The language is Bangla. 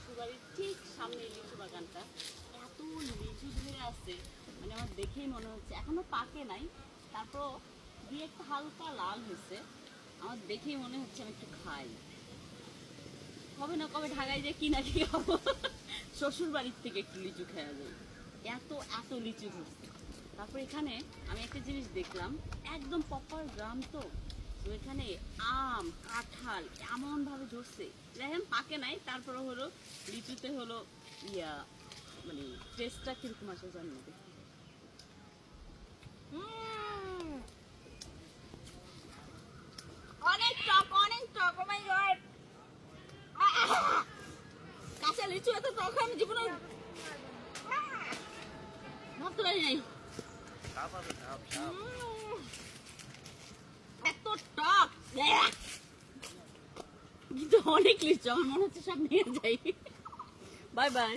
শ্বশুরবাড়ির ঠিক সামনে লিচু বাগানটা, এত লিচু ধরে আছে, মানে আমার দেখেই মনে হচ্ছে এখনো পাকে নাই, তারপর দিয়ে একটা হালকা লাল হয়েছে। আমার দেখেই মনে হচ্ছে আমি একটু খাই। কবে না কবে ঢাকায় যে কিনা কি খাবো, শ্বশুর বাড়ির থেকে একটু লিচু খাওয়া যায়। এত এত লিচু ধরছে। তারপর এখানে আমি একটা জিনিস দেখলাম, একদম প্রপার গ্রাম তো, তো এখানে আম কাঁঠাল এমন ভাবে ধরছে, দেখেন পাকে নাই, তারপরে হলো লিচুতে হলো ইয়া, মানে টেস্টটা কিরকম আসে জানি না। দেখি অনেক টক, অনেক টক। ও মাই গড, কাঁচা লিচু এত টক আমি জীবনে ভাবতে পারি নাই। এত টক, কিন্তু অনেক লিচু, আমার মনে হচ্ছে সব নিয়ে যাই। Bye bye.